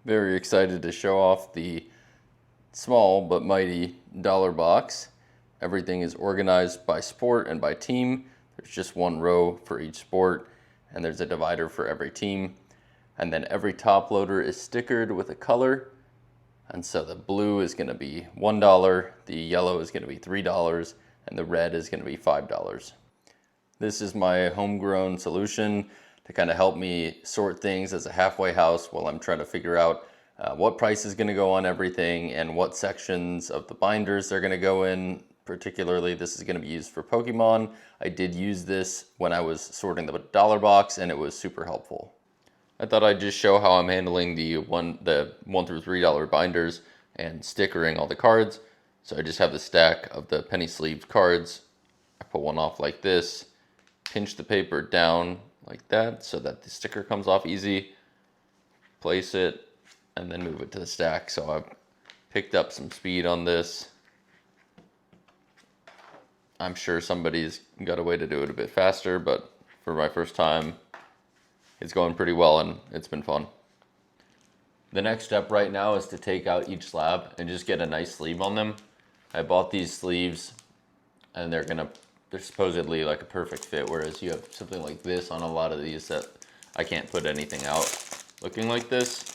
Very excited to show off the small but mighty dollar box. Everything is organized by sport and by team. There's just one row for each sport, and there's a divider for every team. And then every top loader is stickered with a color. And so the blue is going to be $1, the yellow is going to be $3, and the red is going to be $5. This is my homegrown solution to kind of help me sort things as a halfway house while I'm trying to figure out what price is going to go on everything and what sections of the binders they're going to go in. Particularly, this is going to be used for Pokemon. I did use this when I was sorting the dollar box, and it was super helpful. I thought I'd just show how I'm handling the $1 through $3 binders and stickering all the cards. So I just have the stack of the penny sleeved cards. I put one off like this, pinch the paper down like that so that the sticker comes off easy, place it, and then move it to the stack. So I've picked up some speed on this. I'm sure somebody's got a way to do it a bit faster, but for my first time, it's going pretty well and it's been fun. The next step right now is to take out each slab and just get a nice sleeve on them. I bought these sleeves and they're supposedly like a perfect fit, whereas you have something like this on a lot of these that I can't put anything out looking like this.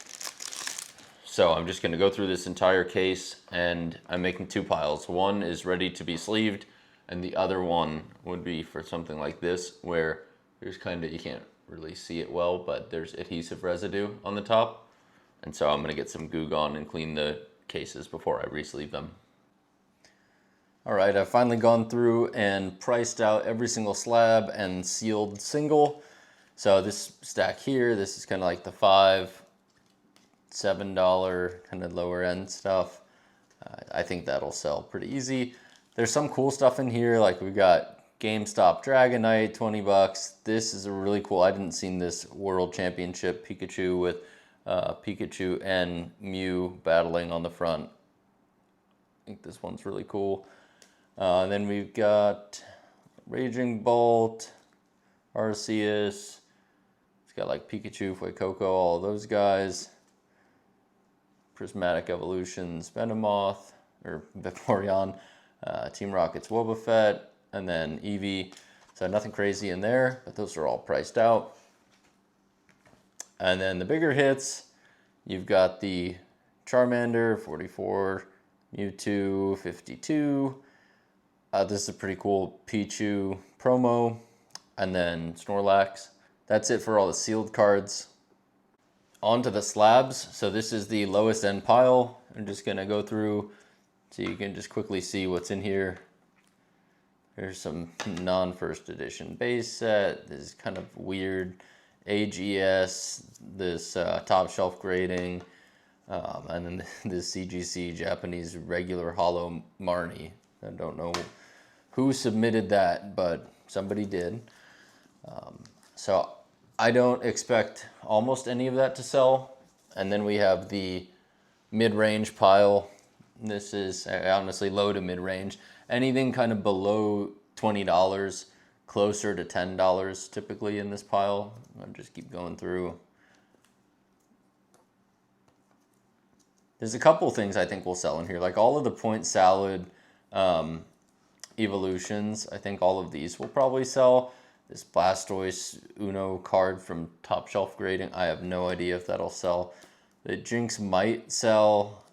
So I'm just going to go through this entire case, and I'm making two piles. One is ready to be sleeved, and the other one would be for something like this, where there's you can't really see it well, but there's adhesive residue on the top. And so I'm going to get some Goo Gone and clean the cases before I re-sleeve them. All right, I've finally gone through and priced out every single slab and sealed single. So this stack here, this is kind of like the $5, $7 kind of lower end stuff. I think that'll sell pretty easy. There's some cool stuff in here, like we got GameStop Dragonite, 20 bucks. This is a really cool, I didn't see this World Championship Pikachu with Pikachu and Mew battling on the front. I think this one's really cool. Then we've got Raging Bolt, Arceus. It's got like Pikachu, Fuecoco, all of those guys. Prismatic Evolutions, Venomoth, or Vaporeon, Team Rocket's Wobbuffet, and then Eevee. So nothing crazy in there, but those are all priced out. And then the bigger hits, you've got the Charmander, 44, Mewtwo, 52. This is a pretty cool Pichu promo, and then Snorlax. That's it for all the sealed cards. On to the slabs. So this is the lowest end pile. I'm just gonna go through so you can just quickly see what's in here. There's some non-first edition base set. This is kind of weird AGS, this top shelf grading, and then this CGC Japanese regular hollow Marnie. I don't know who submitted that, but somebody did. So I don't expect almost any of that to sell. And then we have the mid-range pile. This is honestly low to mid-range. Anything kind of below $20, closer to $10 typically in this pile. I'll just keep going through. There's a couple things I think will sell in here, like all of the Point Salad evolutions. I think all of these will probably sell. This Blastoise Uno card from Top Shelf Grading, I have no idea if that'll sell. The Jinx might sell.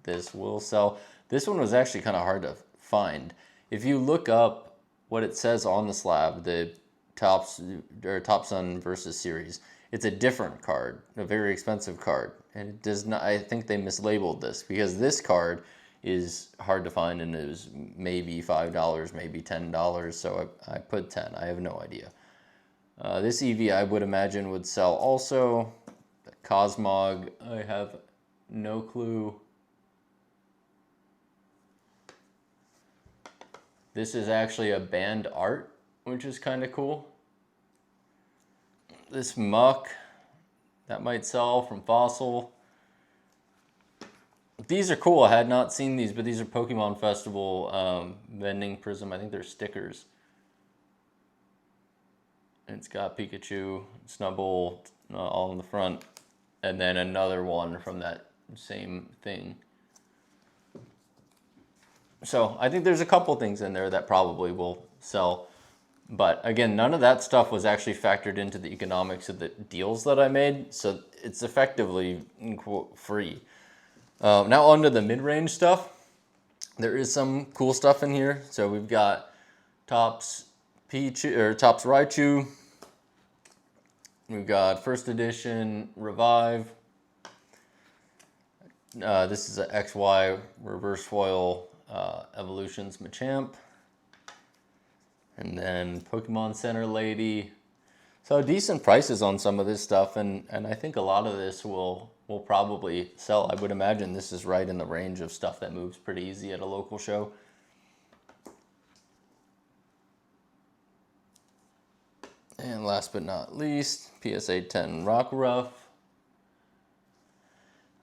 This will sell. This one was actually kind of hard to find. If you look up what it says on the slab, the Top Sun versus Series, it's a different card, a very expensive card. And it does not, I think they mislabeled this because this card is hard to find and it was maybe $5, maybe $10. So I put 10, I have no idea. This Eevee I would imagine would sell also. The Cosmog, I have no clue. This is actually a banned art, which is kind of cool. This Muck, that might sell from Fossil. These are cool. I had not seen these, but these are Pokemon Festival Vending Prism. I think they're stickers. And it's got Pikachu, Snubbull, all in the front. and then another one from that same thing. So I think there's a couple things in there that probably will sell. But again, none of that stuff was actually factored into the economics of the deals that I made. So it's effectively, in quote, free. Now on to the mid-range stuff. There is some cool stuff in here. So we've got Topps Pichu, or Topps Raichu. We've got first edition Revive. This is an XY reverse foil Evolutions Machamp. And then Pokemon Center Lady. So decent prices on some of this stuff, and I think a lot of this will probably sell. I would imagine this is right in the range of stuff that moves pretty easy at a local show. And last but not least, PSA 10 Rockruff.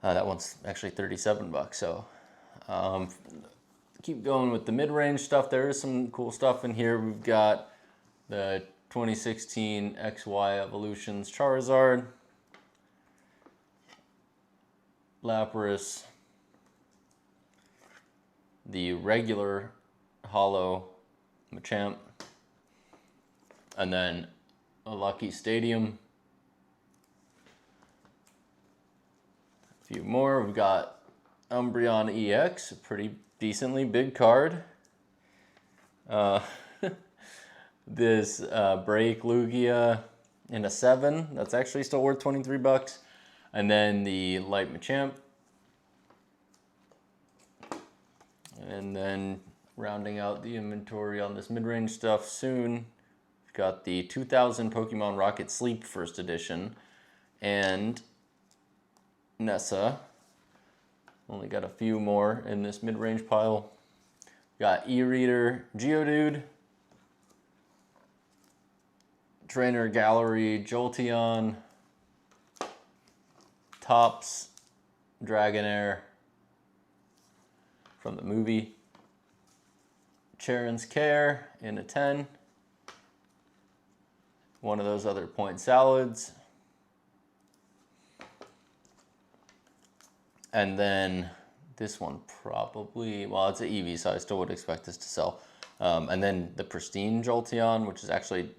That one's actually $37, so keep going with the mid-range stuff. There is some cool stuff in here. We've got the 2016 XY Evolutions Charizard, Lapras, the regular holo Machamp, and then a Lucky Stadium. A few more. We've got Umbreon EX, a pretty decently big card. This Break Lugia in a 7. That's actually still worth $23. And then the Light Machamp. And then rounding out the inventory on this mid-range stuff soon, we've got the 2000 Pokemon Rocket Sleep First Edition and Nessa. Only got a few more in this mid-range pile. Got E-Reader, Geodude, Trainer Gallery, Jolteon, Topps, Dragonair from the movie, Charon's Care in a 10, one of those other point salads, and then this one probably, well, it's an EV, so I still would expect this to sell. And then the Pristine Jolteon, which is actually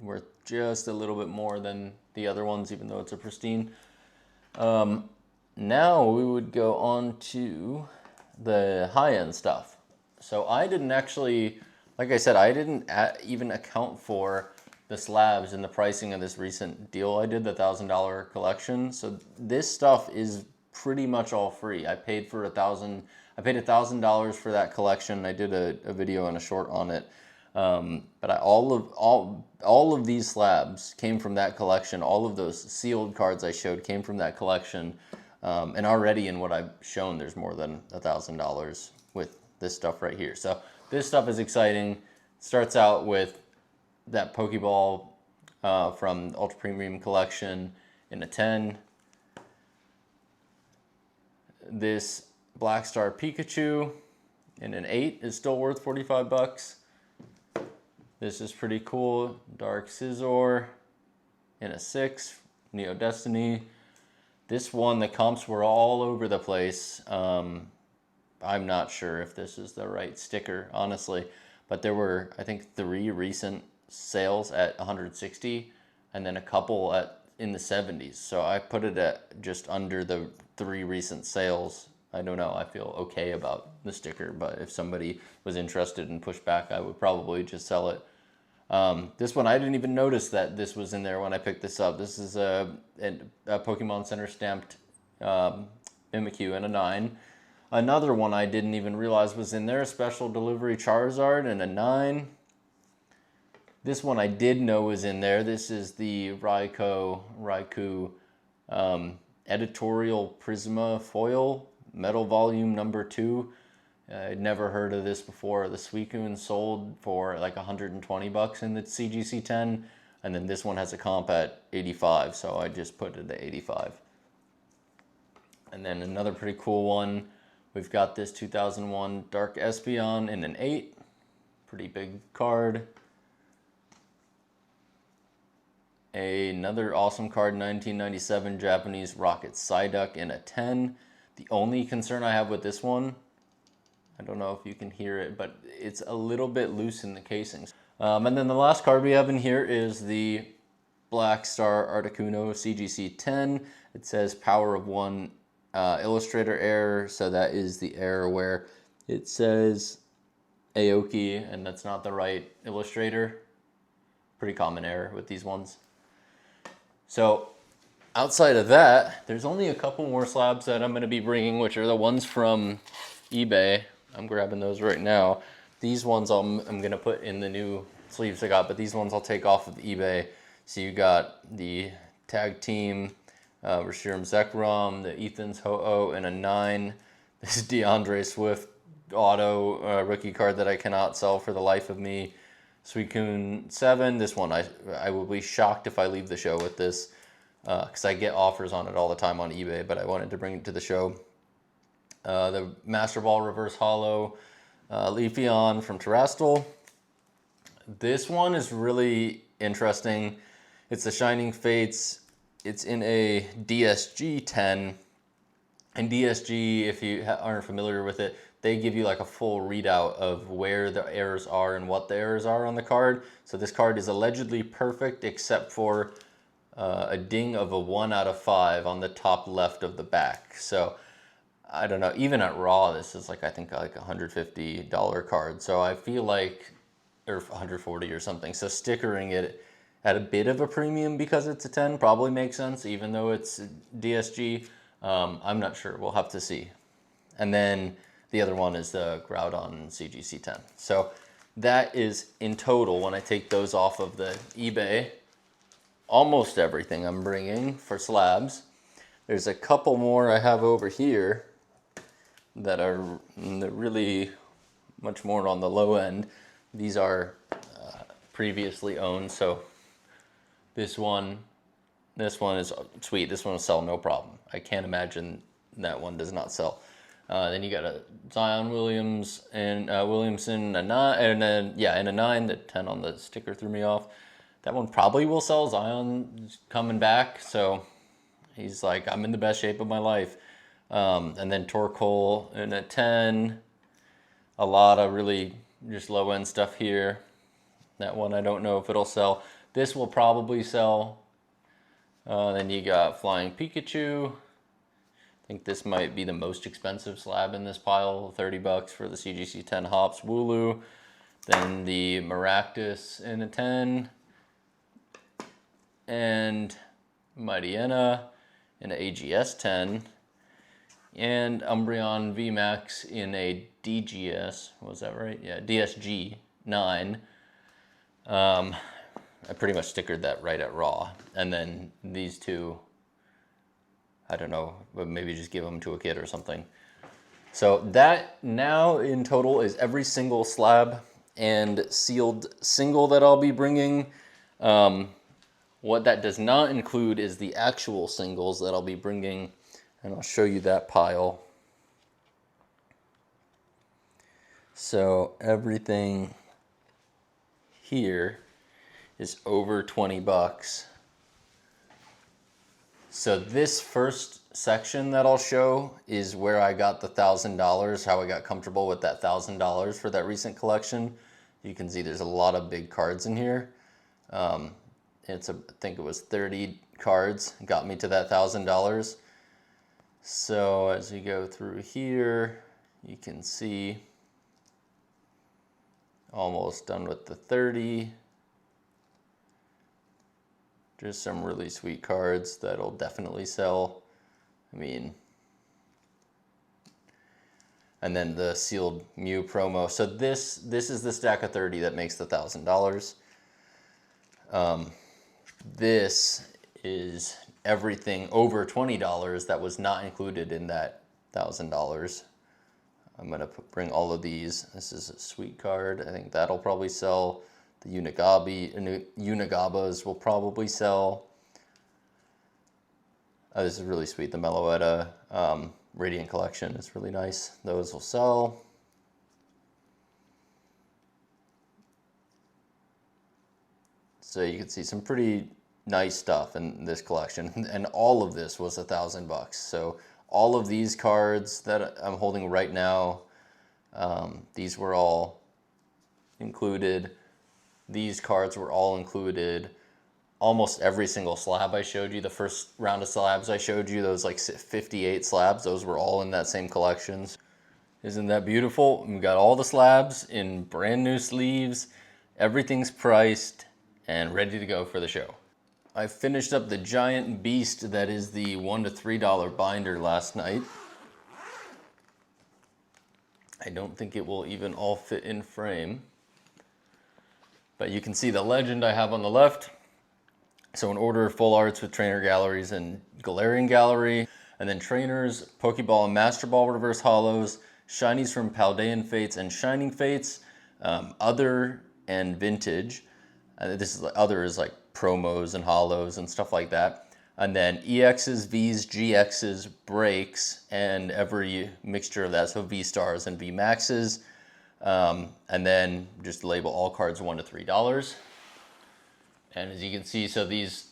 worth just a little bit more than the other ones, even though it's a Pristine. Now we would go on to the high-end stuff. So I didn't actually, like I said, I didn't even account for the slabs in the pricing of this recent deal I did, the $1,000 collection. So this stuff is pretty much all free. I paid $1,000 for that collection. I did a video and a short on it. But all of these slabs came from that collection. All of those sealed cards I showed came from that collection. And already in what I've shown, there's more than $1,000 with this stuff right here. So this stuff is exciting. Starts out with that Pokeball from Ultra Premium Collection in a 10. This Black Star Pikachu in an 8 is still worth $45. This is pretty cool. Dark Scizor in a 6. Neo Destiny. This one, the comps were all over the place. I'm not sure if this is the right sticker, honestly. But there were, I think, 3 recent sales at 160 and then a couple in the 70s. So I put it at just under the 3 recent sales. I don't know. I feel okay about the sticker, but if somebody was interested and pushed back, I would probably just sell it. This one, I didn't even notice that this was in there when I picked this up. This is a Pokemon Center stamped Mimikyu in a 9. Another one I didn't even realize was in there, a special delivery Charizard in a 9. This one I did know was in there. This is the Raikou Editorial Prisma Foil, Metal Volume number 2. I'd never heard of this before. The Suicune sold for like $120 in the CGC 10, and then this one has a comp at 85, so I just put it at 85. And then another pretty cool one, we've got this 2001 Dark Espeon in an 8. Pretty big card. Another awesome card, 1997 Japanese Rocket Psyduck in a 10. The only concern I have with this one, I don't know if you can hear it, but it's a little bit loose in the casings. And then the last card we have in here is the Black Star Articuno CGC 10. It says Power of One illustrator error, so that is the error where it says Aoki and that's not the right illustrator. Pretty common error with these ones. So outside of that, there's only a couple more slabs that I'm going to be bringing, which are the ones from eBay. I'm grabbing those right now. These ones I'm going to put in the new sleeves I got, but these ones I'll take off of eBay. So you got the tag team, Rashiram Zekrom, the Ethan's Ho-Oh, and a 9. This DeAndre Swift auto rookie card that I cannot sell for the life of me. Suicune 7, this one I will be shocked if I leave the show with this because I get offers on it all the time on eBay, but I wanted to bring it to the show. The Master Ball Reverse Hollow Leafeon from Terastal. This one is really interesting. It's the Shining Fates. It's in a DSG 10. And DSG, if you aren't familiar with it, they give you like a full readout of where the errors are and what the errors are on the card. So this card is allegedly perfect except for a ding of a 1 out of 5 on the top left of the back. So I don't know, even at raw, this is like, I think like $150 card. So I feel like, or 140 or something. So stickering it at a bit of a premium because it's a 10 probably makes sense, even though it's DSG. I'm not sure, we'll have to see. And then the other one is the Groudon CGC 10. So that is in total, when I take those off of the eBay, almost everything I'm bringing for slabs. There's a couple more I have over here that are really much more on the low end. These are previously owned, so this one is sweet. This one will sell no problem. I can't imagine that one does not sell. Then you got a Zion Williams and Williamson a 9, and then and a 9. The 10 on the sticker threw me off. That one probably will sell. Zion's coming back, so he's like, I'm in the best shape of my life. And then Torkoal in a 10. A lot of really just low end stuff here. That one I don't know if it'll sell. This will probably sell. Then you got Flying Pikachu. I think this might be the most expensive slab in this pile, $30 for the CGC 10 Hops Wooloo. Then the Maractus in a 10. And Mightyena in an AGS 10. And Umbreon VMAX in a DGS, was that right? Yeah, DSG 9. I pretty much stickered that right at raw. And then these two, I don't know, but maybe just give them to a kid or something. So that now in total is every single slab and sealed single that I'll be bringing. What that does not include is the actual singles that I'll be bringing, and I'll show you that pile. So everything here is over $20. So this first section that I'll show is where I got the $1,000, how I got comfortable with that $1,000 for that recent collection. You can see there's a lot of big cards in here. I think it was 30 cards got me to that $1,000. So as we go through here, you can see almost done with the 30. Just some really sweet cards that'll definitely sell. I mean, and then the sealed Mew promo. So this is the stack of 30 that makes the $1,000. This is everything over $20 that was not included in that $1,000. I'm gonna bring all of these. This is a sweet card. I think that'll probably sell. The Unigabas will probably sell. Oh, this is really sweet. The Meloetta Radiant Collection is really nice. Those will sell. So you can see some pretty nice stuff in this collection, and all of this was $1,000. So all of these cards that I'm holding right now, these were all included. These cards were all included. Almost every single slab I showed you, the first round of slabs I showed you, those like 58 slabs, those were all in that same collections. Isn't that beautiful? We've got all the slabs in brand new sleeves. Everything's priced and ready to go for the show. I finished up the giant beast that is the $1 to $3 binder last night. I don't think it will even all fit in frame. But you can see the legend I have on the left. So in order, full arts with trainer galleries and Galarian gallery, and then trainers, Pokeball and Master Ball reverse hollows, shinies from Paldean Fates and Shining Fates, other and vintage. This is other is like promos and hollows and stuff like that. And then EXs, Vs, GXs, breaks, and every mixture of that. So V stars and V maxes. And then just label all cards $1 to $3. And as you can see, so these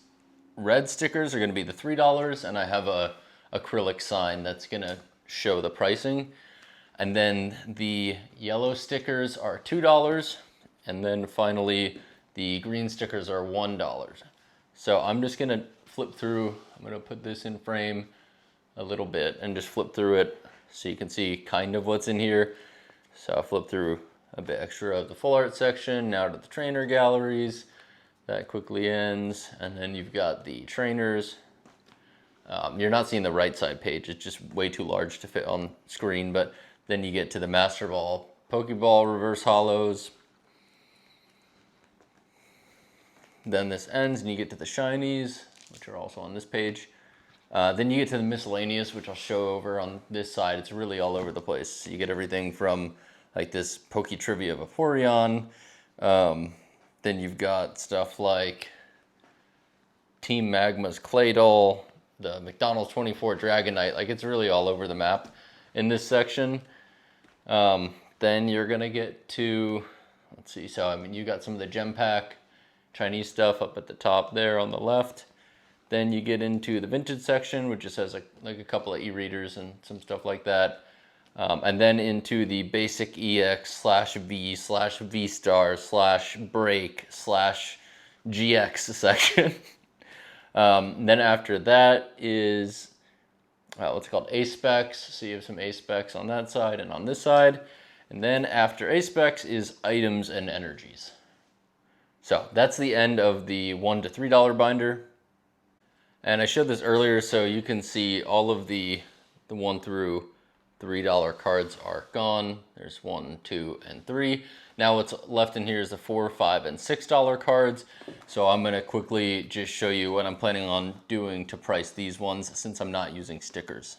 red stickers are going to be the $3, and I have a acrylic sign that's going to show the pricing. And then the yellow stickers are $2, and then finally the green stickers are $1. So I'm just going to flip through. I'm going to put this in frame a little bit and just flip through it so you can see kind of what's in here. So I'll flip through a bit extra of the full art section, now to the trainer galleries. That quickly ends, and then you've got the trainers. You're not seeing the right side page, it's just way too large to fit on screen, but then you get to the Master Ball, Pokeball reverse hollows. Then this ends and you get to the shinies, which are also on this page. Then you get to the miscellaneous, which I'll show over on this side. It's really all over the place. So you get everything from like this Poke Trivia Vaporeon. Then you've got stuff like Team Magma's Claydol, the McDonald's 24 Dragonite. Like, it's really all over the map in this section. Then you're gonna get to, let's see, so I mean, you got some of the gem pack Chinese stuff up at the top there on the left. Then you get into the vintage section, which just has like a couple of e-readers and some stuff like that. And then into the basic EX /V /V star /break /GX section. Then after that is what's called A-Specs. So you have some A-Specs on that side and on this side. And then after A-Specs is items and energies. So that's the end of the $1 to $3 binder. And I showed this earlier so you can see all of the $1 through $3 cards are gone. There's 1, 2, and 3. Now what's left in here is the $4, $5, and $6 cards. So I'm gonna quickly just show you what I'm planning on doing to price these ones since I'm not using stickers.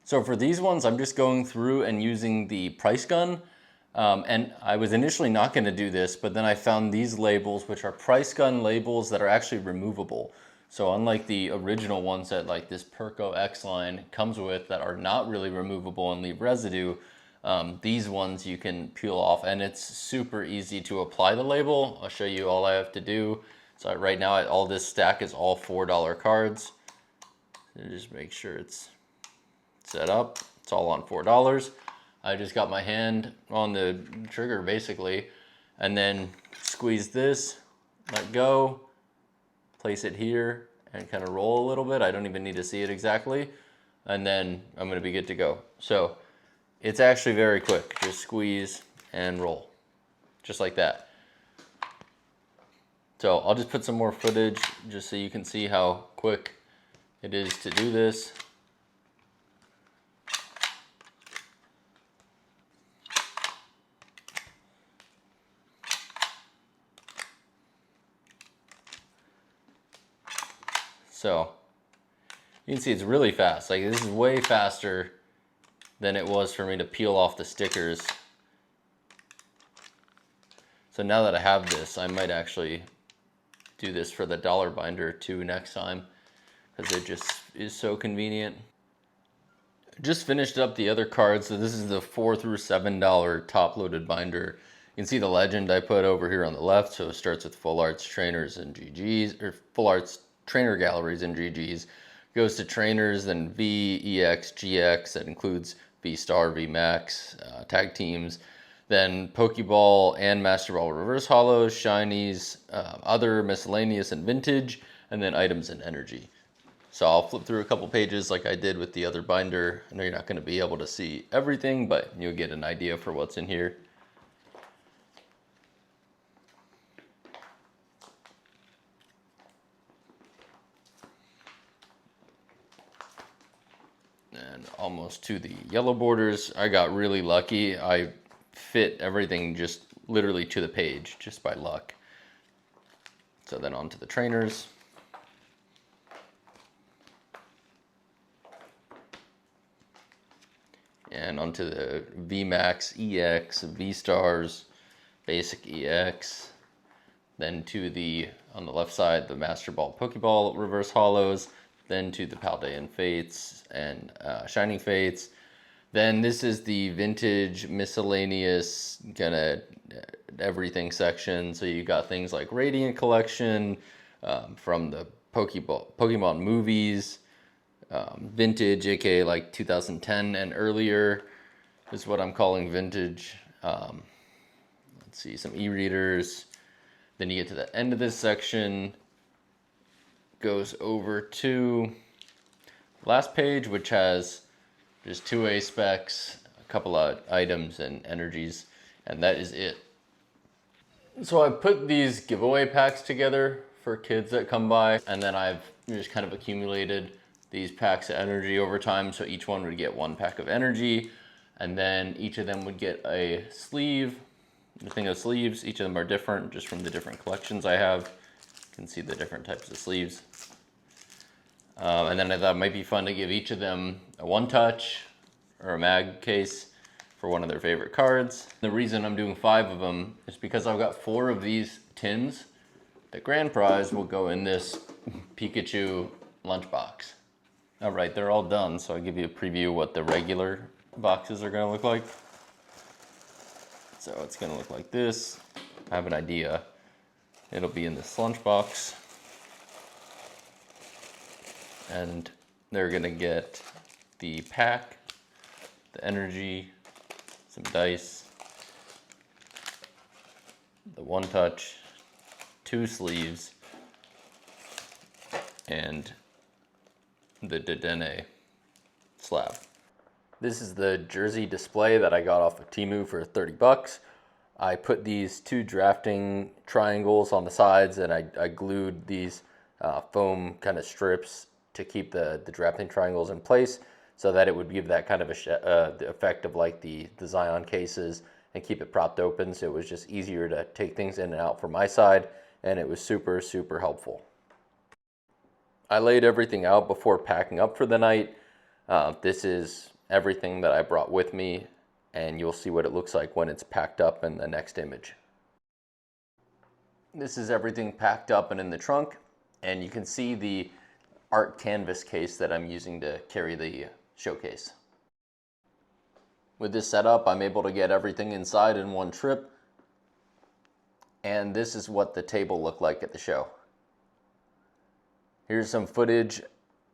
So for these ones, I'm just going through and using the price gun. And I was initially not gonna do this, but then I found these labels, which are price gun labels that are actually removable. So unlike the original ones that like this Perco X line comes with that are not really removable and leave residue, these ones you can peel off, and it's super easy to apply the label. I'll show you all I have to do. So right now all this stack is all $4 cards. So just make sure it's set up. It's all on $4. I just got my hand on the trigger basically, and then squeeze this, let go, place it here, and kind of roll a little bit. I don't even need to see it exactly. And then I'm gonna be good to go. So it's actually very quick. Just squeeze and roll, just like that. So I'll just put some more footage just so you can see how quick it is to do this. So you can see it's really fast. Like, this is way faster than it was for me to peel off the stickers. So now that I have this, I might actually do this for the dollar binder too next time, because it just is so convenient. Just finished up the other cards. So this is the $4 through $7 top loaded binder You can see the legend I put over here on the left. So it starts with full arts trainers and GGs, or full arts trainer galleries and GGs. Goes to trainers, then V, EX, GX. That includes V Star, V Max, tag teams. Then Pokeball and Master Ball reverse hollows, shinies, other miscellaneous and vintage, and then items and energy. So I'll flip through a couple pages like I did with the other binder. I know you're not going to be able to see everything, but you'll get an idea for what's in here. And almost to the yellow borders. I got really lucky. I fit everything just literally to the page just by luck. So then on to the trainers. And onto the VMAX, EX, V-Stars, Basic EX. Then to the, on the left side, the Master Ball Pokeball reverse hollows. Then to the Paldean Fates and Shining Fates. Then this is the vintage miscellaneous kind of everything section. So you got things like Radiant Collection from the Pokemon movies. Vintage, aka like 2010 and earlier is what I'm calling vintage. Let's see, some e-readers. Then you get to the end of this section, goes over to the last page, which has just 2A specs, a couple of items and energies, and that is it. So I put these giveaway packs together for kids that come by, and then I've just kind of accumulated these packs of energy over time. So each one would get 1 pack of energy, and then each of them would get a sleeve. The thing of sleeves, each of them are different just from the different collections I have. You can see the different types of sleeves. And then I thought it might be fun to give each of them a one-touch or a mag case for one of their favorite cards. The reason I'm doing 5 of them is because I've got 4 of these tins. The grand prize will go in this Pikachu lunchbox. All right, they're all done, so I'll give you a preview what the regular boxes are gonna look like. So it's gonna look like this. I have an idea. It'll be in this lunchbox. And they're gonna get the pack, the energy, some dice, the one touch, 2 sleeves, and the Dedenne slab. This is the jersey display that I got off of Temu for 30 bucks. I put these 2 drafting triangles on the sides, and I glued these foam kind of strips to keep the drafting triangles in place, so that it would give that kind of the effect of like the Zion cases and keep it propped open. So it was just easier to take things in and out from my side, and it was super, super helpful. I laid everything out before packing up for the night. This is everything that I brought with me, and you'll see what it looks like when it's packed up in the next image. This is everything packed up and in the trunk, and you can see the art canvas case that I'm using to carry the showcase. With this setup, I'm able to get everything inside in one trip, and this is what the table looked like at the show. Here's some footage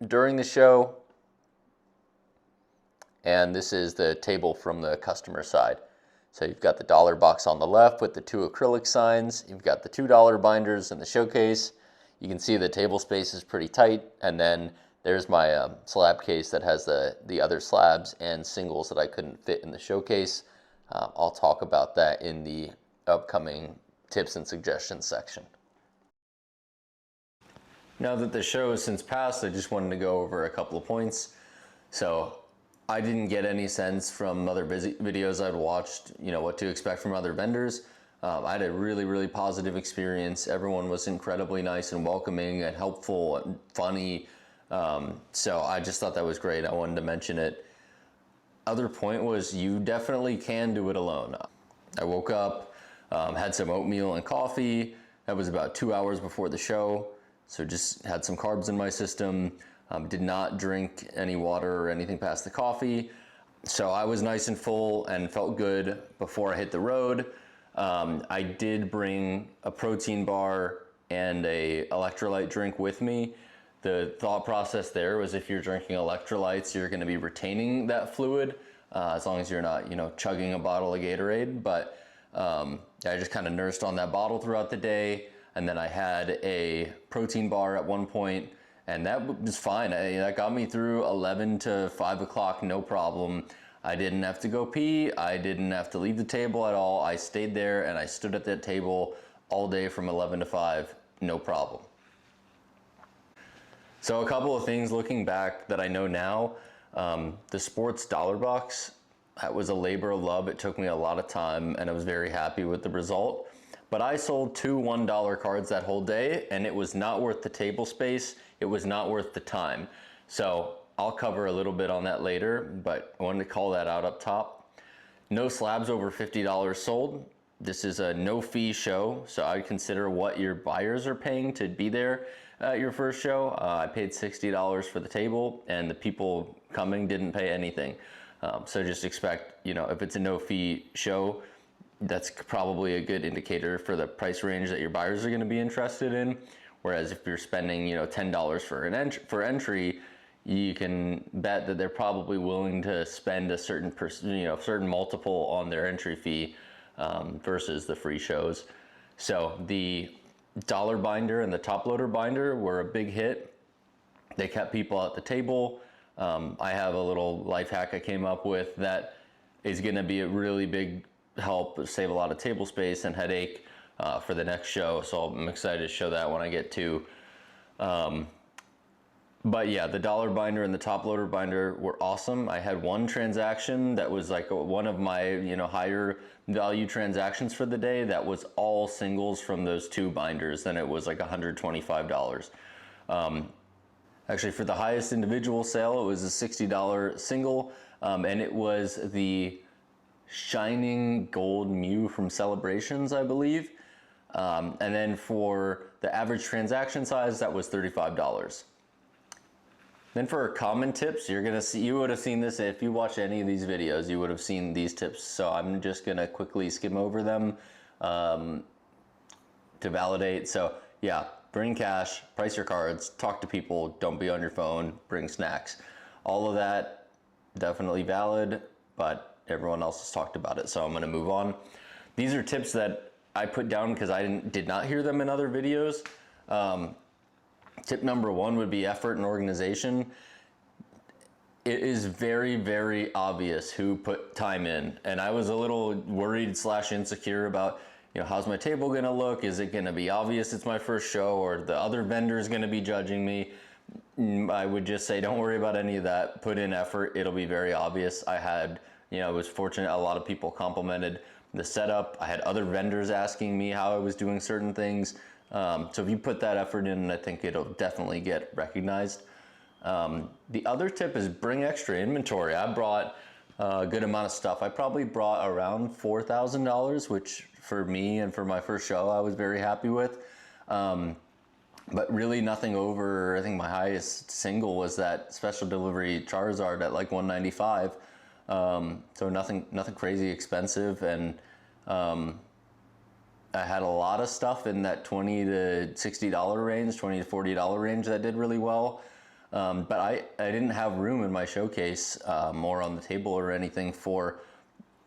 during the show, and this is the table from the customer side. So you've got the dollar box on the left with the 2 acrylic signs. You've got the $2 binders in the showcase. You can see the table space is pretty tight, and then there's my slab case that has the other slabs and singles that I couldn't fit in the showcase. I'll talk about that in the upcoming tips and suggestions section. Now that the show has since passed, I just wanted to go over a couple of points. So I didn't get any sense from other videos I'd watched, what to expect from other vendors. I had a really, really positive experience. Everyone was incredibly nice and welcoming and helpful and funny. So I just thought that was great. I wanted to mention it. Other point was you definitely can do it alone. I woke up, had some oatmeal and coffee. That was about 2 hours before the show. So just had some carbs in my system. Did not drink any water or anything past the coffee. So I was nice and full and felt good before I hit the road. I did bring a protein bar and a electrolyte drink with me. The thought process there was if you're drinking electrolytes, you're going to be retaining that fluid as long as you're not, chugging a bottle of Gatorade. But I just kind of nursed on that bottle throughout the day. And then I had a protein bar at one point, and that was fine. That got me through 11 to 5 o'clock, no problem. I didn't have to go pee. I didn't have to leave the table at all. I stayed there and I stood at that table all day from 11 to 5, no problem. So a couple of things looking back that I know now, the sports dollar box, that was a labor of love. It took me a lot of time and I was very happy with the result. But I sold 2 $1 cards that whole day and it was not worth the table space. It was not worth the time. So I'll cover a little bit on that later, but I wanted to call that out up top. No slabs over $50 sold. This is a no fee show, so I'd consider what your buyers are paying to be there at your first show. I paid $60 for the table and the people coming didn't pay anything. So just expect, if it's a no fee show, that's probably a good indicator for the price range that your buyers are going to be interested in. Whereas if you're spending, $10 for entry, you can bet that they're probably willing to spend a certain certain multiple on their entry fee versus the free shows. So the dollar binder and the top loader binder were a big hit. They kept people at the table. I have a little life hack I came up with that is going to be a really big help, save a lot of table space and headache for the next show. So I'm excited to show that when I get to. But yeah, the dollar binder and the top loader binder were awesome. I had one transaction that was like one of my higher value transactions for the day that was all singles from those 2 binders. Then it was like $125. Actually, for the highest individual sale, it was a $60 single, and it was the Shining Gold Mew from Celebrations, I believe. And then for the average transaction size, that was $35. Then for common tips, you would have seen this if you watch any of these videos, you would have seen these tips. So I'm just gonna quickly skim over them to validate. So yeah, bring cash, price your cards, talk to people, don't be on your phone, bring snacks. All of that definitely valid, but everyone else has talked about it. So I'm gonna move on. These are tips that I put down because I did not hear them in other videos. Tip number 1 would be effort and organization. It is very, very obvious who put time in. And I was a little worried / insecure about, how's my table gonna look? Is it gonna be obvious it's my first show, or the other vendor's gonna be judging me? I would just say, don't worry about any of that. Put in effort, it'll be very obvious. I was fortunate, a lot of people complimented the setup. I had other vendors asking me how I was doing certain things. So if you put that effort in, I think it'll definitely get recognized. The other tip is bring extra inventory. I brought a good amount of stuff. I probably brought around $4,000, which for me and for my first show, I was very happy with. But really nothing over, I think my highest single was that special delivery Charizard at like $195. So nothing crazy expensive. And I had a lot of stuff in that $20 to $60 range, $20 to $40 range that did really well. But I didn't have room in my showcase or on the table or anything for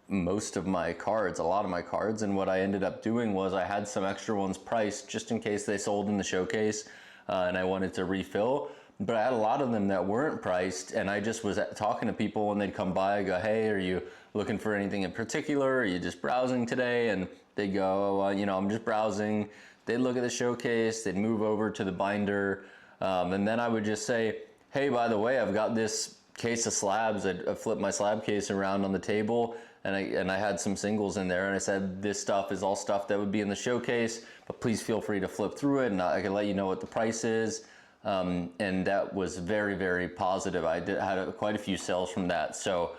most of my cards, a lot of my cards. And what I ended up doing was I had some extra ones priced just in case they sold in the showcase and I wanted to refill. But I had a lot of them that weren't priced, and I just was talking to people when they'd come by. I go, hey, are you looking for anything in particular? Are you just browsing today? And they go, I'm just browsing. They'd look at the showcase, they'd move over to the binder, and then I would just say, hey, by the way, I've got this case of slabs. I flipped my slab case around on the table, and I had some singles in there, and I said, this stuff is all stuff that would be in the showcase, but please feel free to flip through it, and I can let you know what the price is. And that was very, very positive. I had quite a few sales from that. So,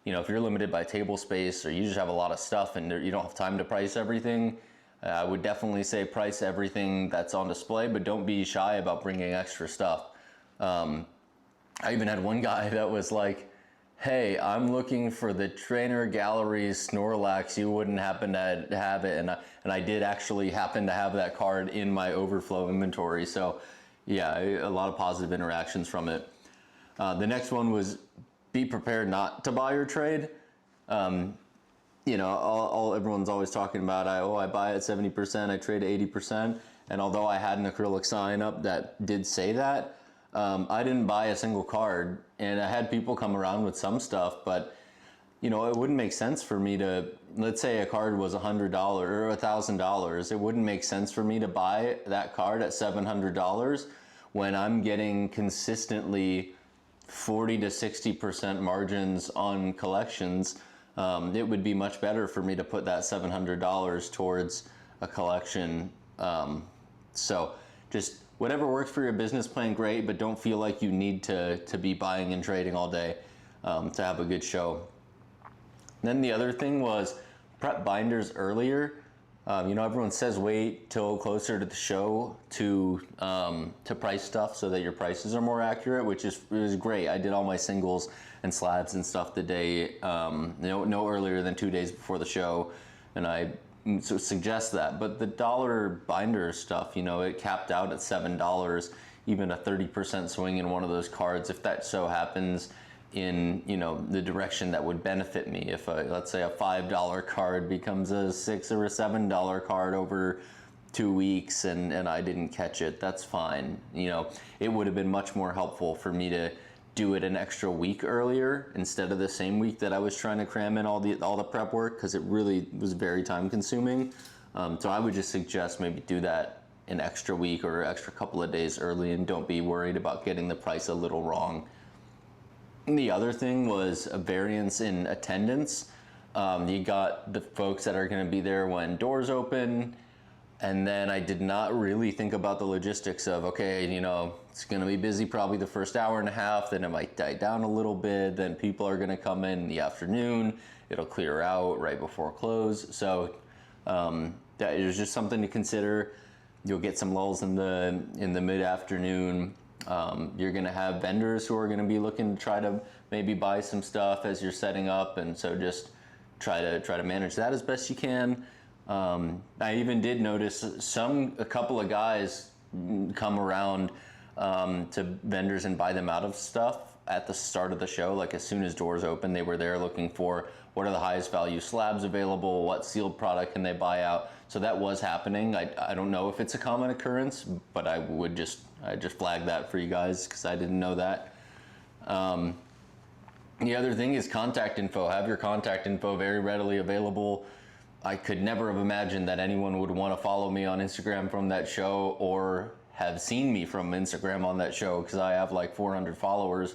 if you're limited by table space or you just have a lot of stuff and you don't have time to price everything, I would definitely say price everything that's on display, but don't be shy about bringing extra stuff. I even had one guy that was like, hey, I'm looking for the Trainer Galleries Snorlax. You wouldn't happen to have it. And I did actually happen to have that card in my overflow inventory. So yeah, a lot of positive interactions from it. The next one was be prepared not to buy or trade. You know, everyone's always talking about, I buy at 70%, I trade at 80%. And although I had an acrylic sign up that did say that, I didn't buy a single card, and I had people come around with some stuff, but you know, it wouldn't make sense for me to, let's say a card was $100 or $1,000. It wouldn't make sense for me to buy that card at $700 when I'm getting consistently 40 to 60% margins on collections. It would be much better for me to put that $700 towards a collection. So just whatever works for your business plan, great, but don't feel like you need to be buying and trading all day to have a good show. Then the other thing was prep binders earlier. You know, everyone says wait till closer to the show to price stuff so that your prices are more accurate, which is great. I did all my singles and slabs and stuff the day, no earlier than 2 days before the show, and I suggest that. But the dollar binder stuff, you know, it capped out at $7. Even a 30% swing in one of those cards, if that so happens in, you know, the direction that would benefit me. If let's say a $5 card becomes a $6 or a $7 card over 2 weeks and I didn't catch it, that's fine. You know, it would have been much more helpful for me to do it an extra week earlier instead of the same week that I was trying to cram in all the prep work, because it really was very time consuming. So I would just suggest maybe do that an extra week or extra couple of days early, and don't be worried about getting the price a little wrong. And the other thing was a variance in attendance. You got the folks that are going to be there when doors open, and then I did not really think about the logistics of, okay, you know, it's going to be busy probably the first hour and a half, then it might die down a little bit, then people are going to come in the afternoon, it'll clear out right before close. So that is just something to consider. You'll get some lulls in the mid-afternoon. You're going to have vendors who are going to be looking to try to maybe buy some stuff as you're setting up, and so just try to manage that as best you can. I even did notice a couple of guys come around to vendors and buy them out of stuff at the start of the show. Like as soon as doors open, they were there looking for what are the highest value slabs available, what sealed product can they buy out. So that was happening. I don't know if it's a common occurrence, but I just flag that for you guys because I didn't know that. The other thing is contact info. Have your contact info very readily available. I could never have imagined that anyone would want to follow me on Instagram from that show or have seen me from Instagram on that show, because I have like 400 followers.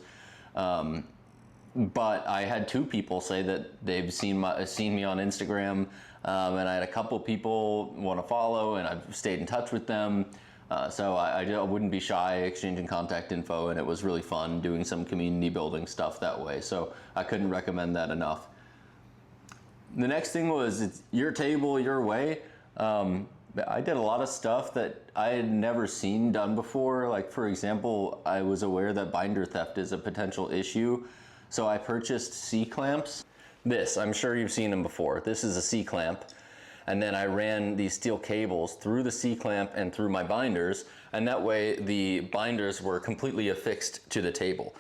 But I had 2 people say that they've seen me on Instagram, and I had a couple people want to follow, and I've stayed in touch with them. So I wouldn't be shy exchanging contact info, and it was really fun doing some community building stuff that way. So I couldn't recommend that enough. The next thing was it's your table, your way. I did a lot of stuff that I had never seen done before. Like for example, I was aware that binder theft is a potential issue. So I purchased C-clamps. I'm sure you've seen them before. This is a C-clamp. And then I ran these steel cables through the C-clamp and through my binders. And that way the binders were completely affixed to the table.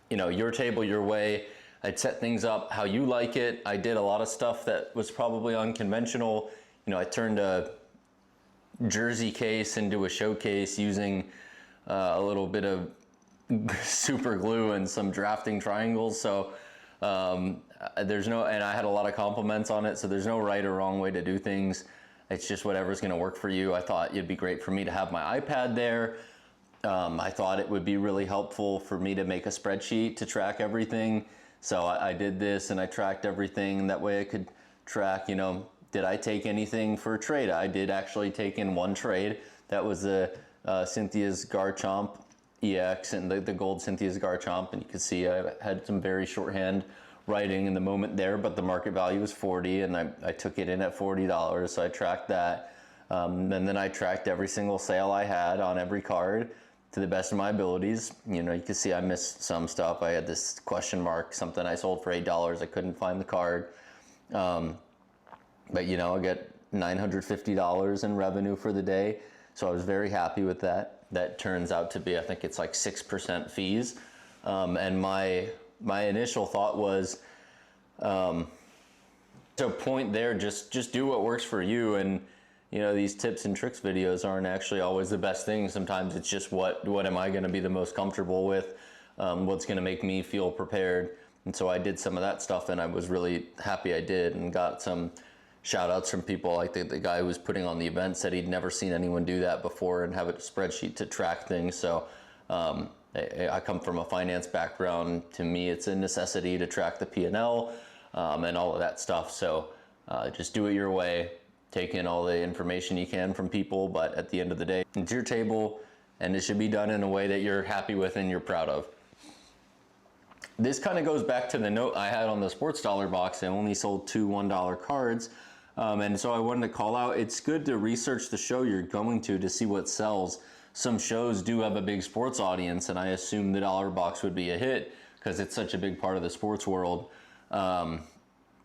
You know, your table, your way. I'd set things up how you like it. I did a lot of stuff that was probably unconventional. You know, I turned a jersey case into a showcase using a little bit of super glue and some drafting triangles. So and I had a lot of compliments on it, so there's no right or wrong way to do things. It's just whatever's going to work for you. I thought it'd be great for me to have my iPad there. I thought it would be really helpful for me to make a spreadsheet to track everything. So I did this and I tracked everything. That way I could track, you know, did I take anything for a trade? I did actually take in one trade. That was the Cynthia's Garchomp EX and the gold Cynthia's Garchomp. And you can see I had some very shorthand writing in the moment there, but the market value was 40 and I took it in at $40. So I tracked that. And then I tracked every single sale I had on every card to the best of my abilities. You know, you can see I missed some stuff. I had this question mark, something I sold for $8. I couldn't find the card. But you know, I get $950 in revenue for the day. So I was very happy with that. That turns out to be, I think it's like 6% fees. And my initial thought was, so point there, just do what works for you. And you know, these tips and tricks videos aren't actually always the best thing. Sometimes it's just what am I going to be the most comfortable with, what's going to make me feel prepared. And so I did some of that stuff, and I was really happy I did, and got some shout outs from people. Like the guy who was putting on the event said he'd never seen anyone do that before and have a spreadsheet to track things. So I come from a finance background. To me, it's a necessity to track the P&L and all of that stuff. So just do it your way. Take in all the information you can from people, but at the end of the day, it's your table, and it should be done in a way that you're happy with and you're proud of. This kind of goes back to the note I had on the sports dollar box. I only sold 2 $1 cards. And so I wanted to call out, it's good to research the show you're going to see what sells. Some shows do have a big sports audience, and I assume the dollar box would be a hit because it's such a big part of the sports world.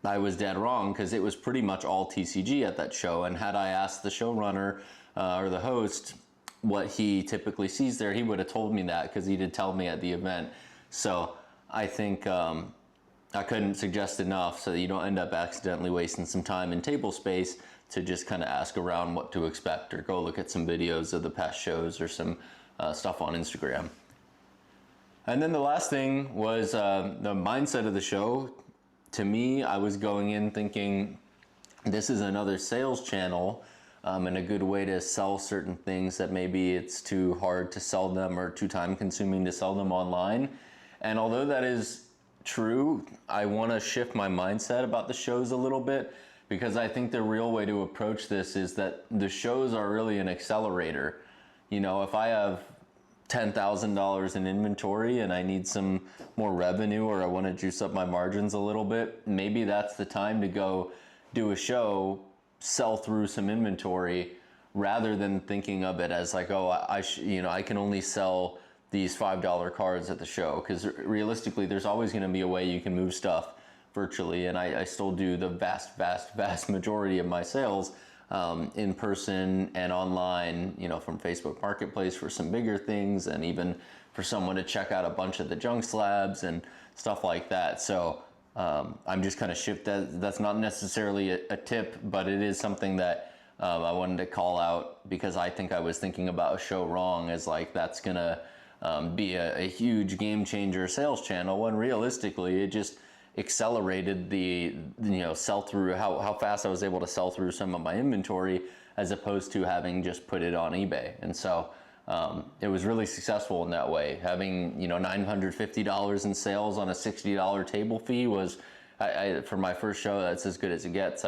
I was dead wrong, because it was pretty much all TCG at that show. And had I asked the showrunner or the host what he typically sees there, he would have told me that, because he did tell me at the event. So I think I couldn't suggest enough, so that you don't end up accidentally wasting some time in table space, to just kind of ask around what to expect, or go look at some videos of the past shows or some stuff on Instagram. And then the last thing was the mindset of the show. To me, I was going in thinking this is another sales channel, and a good way to sell certain things that maybe it's too hard to sell them or too time consuming to sell them online. And although that is true, I want to shift my mindset about the shows a little bit, because I think the real way to approach this is that the shows are really an accelerator. You know, if I have $10,000 in inventory and I need some more revenue, or I want to juice up my margins a little bit, maybe that's the time to go do a show, sell through some inventory, rather than thinking of it as like, oh, I can only sell these $5 cards at the show. Because realistically, there's always going to be a way you can move stuff virtually, and I still do the vast majority of my sales in person and online, you know, from Facebook Marketplace for some bigger things, and even for someone to check out a bunch of the junk slabs and stuff like that. So I'm just kind of that's not necessarily a tip, but it is something that I wanted to call out, because I think I was thinking about a show wrong as like that's gonna be a huge game changer sales channel, when realistically it just accelerated the sell through, how fast I was able to sell through some of my inventory, as opposed to having just put it on eBay. And so it was really successful in that way. Having $950 in sales on a $60 table fee was, for my first show, that's as good as it gets.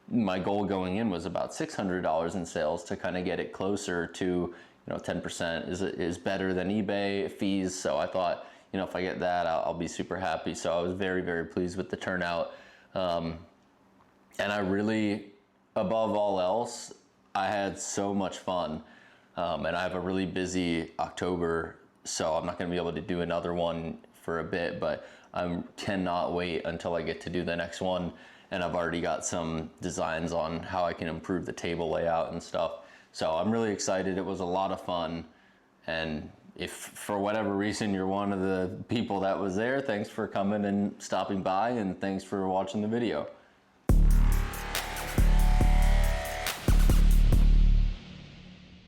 My goal going in was about $600 in sales, to kind of get it closer to 10% is better than eBay fees. So I thought, if I get that, I'll be super happy. So I was very, very pleased with the turnout. And I really, above all else, I had so much fun. And I have a really busy October, so I'm not going to be able to do another one for a bit, but I cannot wait until I get to do the next one. And I've already got some designs on how I can improve the table layout and stuff. So I'm really excited. It was a lot of fun. And if for whatever reason you're one of the people that was there, thanks for coming and stopping by, and thanks for watching the video.